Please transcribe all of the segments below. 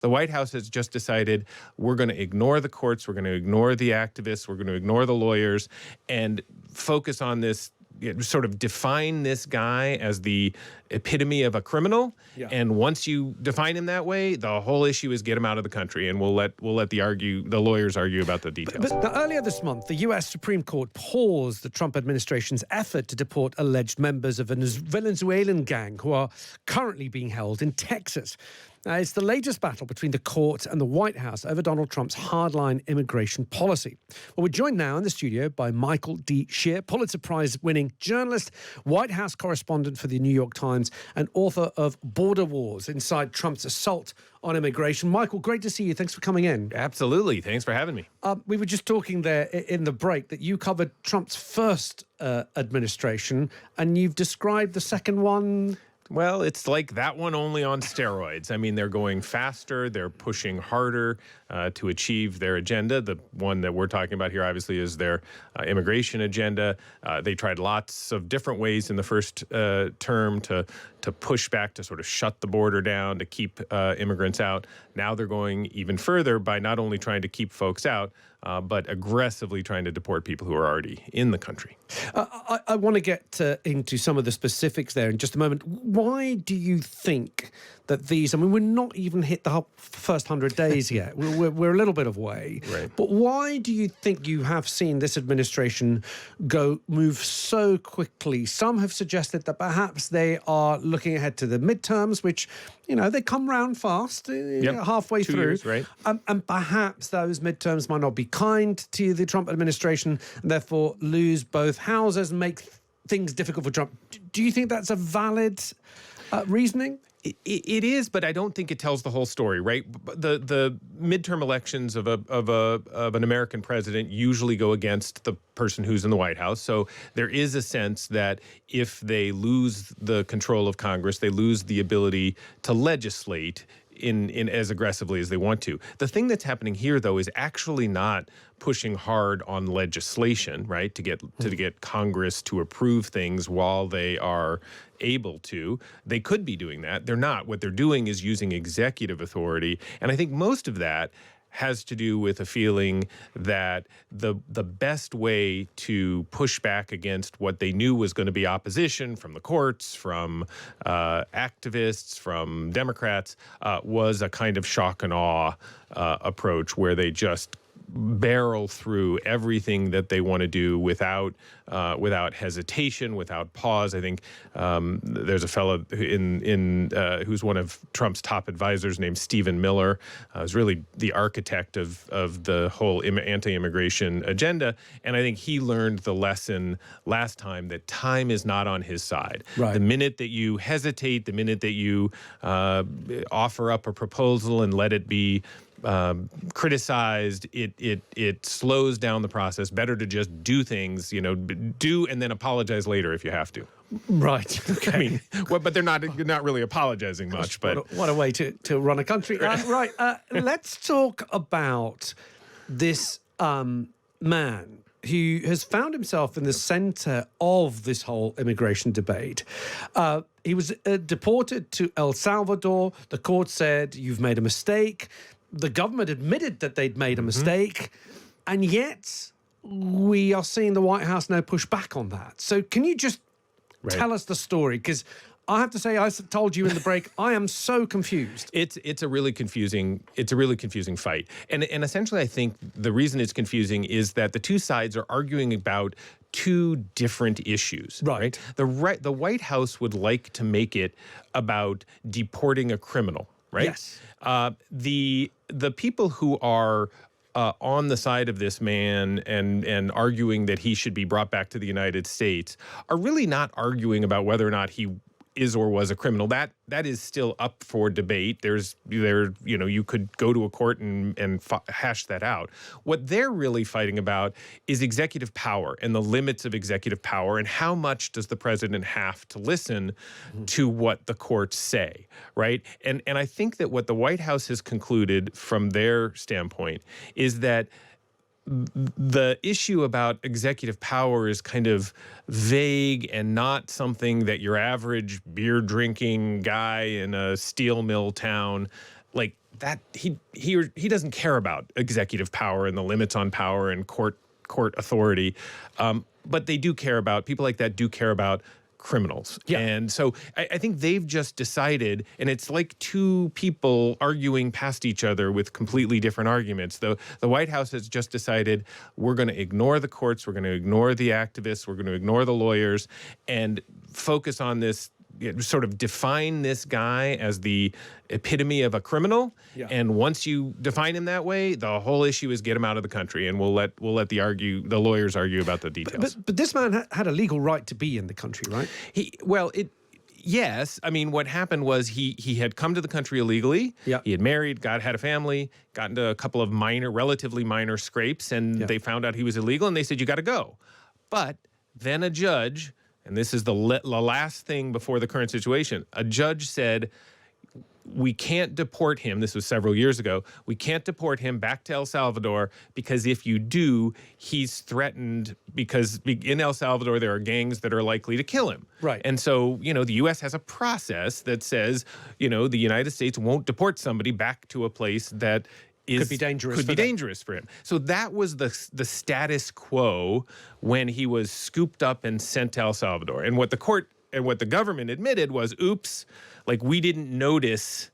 The White House has just decided we're going to ignore the courts, we're going to ignore the activists, we're going to ignore the lawyers, and focus on this, sort of define this guy as the epitome of a criminal. Yeah. And once you define him that way, the whole issue is get him out of the country, and we'll let the lawyers argue about the details. But now, earlier this month, the U.S. Supreme Court paused the Trump administration's effort to deport alleged members of a Venezuelan gang who are currently being held in Texas. Now, it's the latest battle between the court and the White House over Donald Trump's hardline immigration policy. Well, we're joined now in the studio by Michael D. Shear, Pulitzer Prize-winning journalist, White House correspondent for the New York Times, and author of Border Wars: Inside Trump's Assault on Immigration. Michael, great to see you. Thanks for coming in. Absolutely. Thanks for having me. We were just talking there in the break that you covered Trump's first administration, and you've described the second one. Well, it's like that one, only on steroids. I mean, they're going faster, they're pushing harder to achieve their agenda. The one that we're talking about here, obviously, is their immigration agenda. They tried lots of different ways in the first term to push back, to sort of shut the border down, to keep immigrants out. Now they're going even further by not only trying to keep folks out, but aggressively trying to deport people who are already in the country. I want to get into some of the specifics there in just a moment. Why do you think that these, I mean, we're not even hit the first 100 days yet. We're a little bit of way. Right. But why do you think you have seen this administration move so quickly? Some have suggested that perhaps they are looking ahead to the midterms, which, you know, they come round fast, halfway 2 through. years, right. And perhaps those midterms might not be kind to the Trump administration, and therefore lose both houses and make things difficult for Trump. Do you think that's a valid reasoning? It is, but I don't think it tells the whole story, right? The midterm elections of an American president usually go against the person who's in the White House. So there is a sense that if they lose the control of Congress, they lose the ability to legislate in as aggressively as they want to. The thing that's happening here, though, is actually not pushing hard on legislation, right, to get Congress to approve things while they are able to. They could be doing that. They're not. What they're doing is using executive authority, and I think most of that has to do with a feeling that the best way to push back against what they knew was going to be opposition from the courts, from activists, from Democrats, was a kind of shock and awe approach where they just barrel through everything that they want to do without hesitation, without pause. I think there's a fellow who's one of Trump's top advisors named Stephen Miller, who's really the architect of the whole anti-immigration agenda. And I think he learned the lesson last time that time is not on his side. Right. The minute that you hesitate, the minute that you offer up a proposal and let it be criticized, it slows down the process. Better to just do things, do and then apologize later if you have to. Right. Okay. I mean, but they're not really apologizing much. But what a way to run a country. Right. Let's talk about this man who has found himself in the center of this whole immigration debate. He was deported to El Salvador. The court said, you've made a mistake. The government admitted that they'd made a mistake. And yet we are seeing the White House now push back on that. So can you just tell us the story? Because I have to say, I told you in the break, I am so confused. It's a really confusing fight. And essentially, I think the reason it's confusing is that the two sides are arguing about two different issues. Right. The White House would like to make it about deporting a criminal, right? Yes. The people who are on the side of this man and arguing that he should be brought back to the United States are really not arguing about whether or not he is or was a criminal. That is still up for debate. You could go to a court and hash that out. What they're really fighting about is executive power and the limits of executive power and how much does the president have to listen to what the courts say, right? And I think that what the White House has concluded from their standpoint is that the issue about executive power is kind of vague and not something that your average beer-drinking guy in a steel mill town like that he doesn't care about executive power and the limits on power and court authority, but they do care about people like that. Do care about criminals. Yeah. And so I think they've just decided, and it's like two people arguing past each other with completely different arguments. The White House has just decided we're going to ignore the courts, we're going to ignore the activists, we're going to ignore the lawyers, and focus on this, sort of define this guy as the epitome of a criminal. Yeah. And once you define him that way, the whole issue is get him out of the country, and we'll let the lawyers argue about the details. But this man had a legal right to be in the country, right? Yes. I mean, what happened was he had come to the country illegally. Yeah. He had married, had a family, got into a couple of relatively minor scrapes, and they found out he was illegal, and they said, you got to go. But then a judge, and this is the last thing before the current situation, a judge said, we can't deport him. This was several years ago. We can't deport him back to El Salvador because if you do, he's threatened because in El Salvador, there are gangs that are likely to kill him. Right. And so, the U.S. has a process that says, the United States won't deport somebody back to a place that could be dangerous for him. So that was the status quo when he was scooped up and sent to El Salvador. And what the court and what the government admitted was, oops, like we didn't notice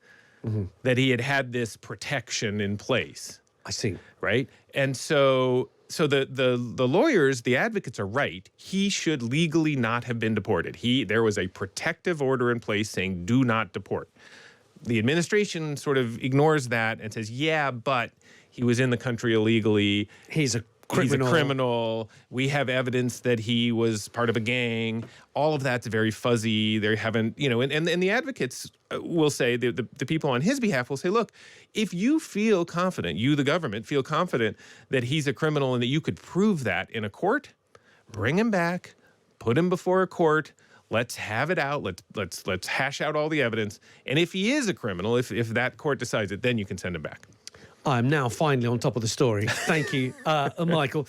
that he had this protection in place. I see. Right? And so the lawyers, the advocates are right. He should legally not have been deported. There was a protective order in place saying do not deport. The administration sort of ignores that and says, yeah, but he was in the country illegally. He's a criminal. We have evidence that he was part of a gang. All of that's very fuzzy. They haven't, and the advocates will say, the people on his behalf will say, look, if you feel confident, you, the government, feel confident that he's a criminal and that you could prove that in a court, bring him back, put him before a court. Let's have it out. Let's hash out all the evidence. And if he is a criminal, if that court decides it, then you can send him back. I'm now finally on top of the story. Thank you, Michael.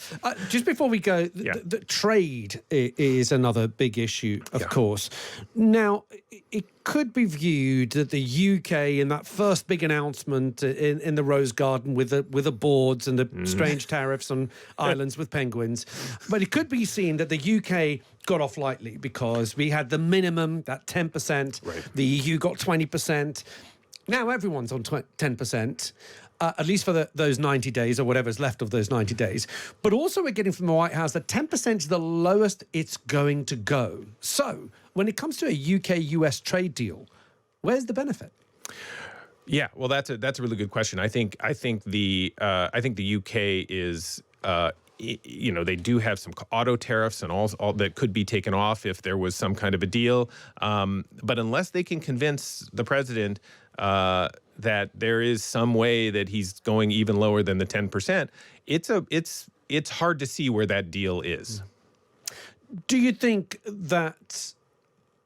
Just before we go, the trade is another big issue, of course. Now, it could be viewed that the UK, in that first big announcement in the Rose Garden with the boards and the strange tariffs on islands with penguins, but it could be seen that the UK got off lightly because we had the minimum, that 10%. Right. The EU got 20%. Now everyone's on 10%. At least for those 90 days or whatever's left of those 90 days. But also we're getting from the White House that 10% is the lowest it's going to go. So when it comes to a UK-US trade deal, where's the benefit? Yeah, well, that's a really good question. I think the UK is they do have some auto tariffs and all that could be taken off if there was some kind of a deal. But unless they can convince the president that there is some way that he's going even lower than the 10%, it's hard to see where that deal is. Do you think that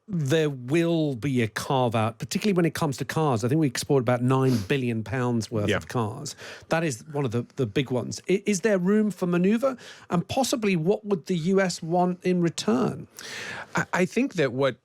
there will be a carve-out, particularly when it comes to cars? I think we export about £9 billion worth of cars. That is one of the big ones. Is there room for manoeuvre? And possibly what would the US want in return? I think that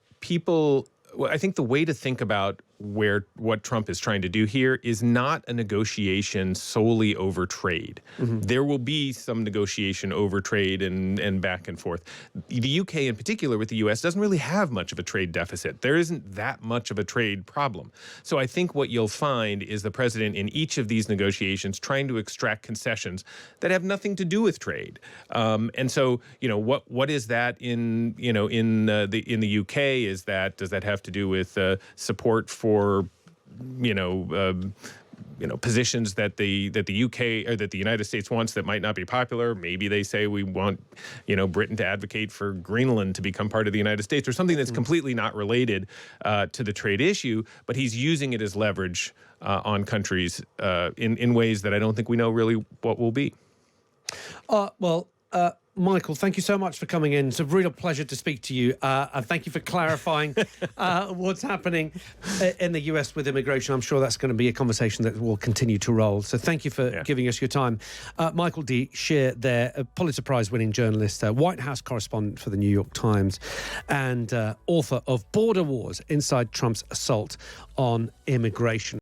I think the way to think about what Trump is trying to do here is not a negotiation solely over trade. There will be some negotiation over trade and back and forth. The UK in particular with the US doesn't really have much of a trade deficit. There isn't that much of a trade problem. So I think what you'll find is the president in each of these negotiations trying to extract concessions that have nothing to do with trade. And so, what is that in the UK? Does that have to do with support for positions that the UK or that the United States wants that might not be popular? Maybe they say we want Britain to advocate for Greenland to become part of the United States or something that's completely not related to the trade issue, but he's using it as leverage on countries in ways that I don't think we know really what will be. Michael, thank you so much for coming in. It's a real pleasure to speak to you. And thank you for clarifying what's happening in the US with immigration. I'm sure that's going to be a conversation that will continue to roll. So thank you for giving us your time. Michael D. Shear there, a Pulitzer Prize-winning journalist, White House correspondent for the New York Times, and author of Border Wars, Inside Trump's Assault on Immigration.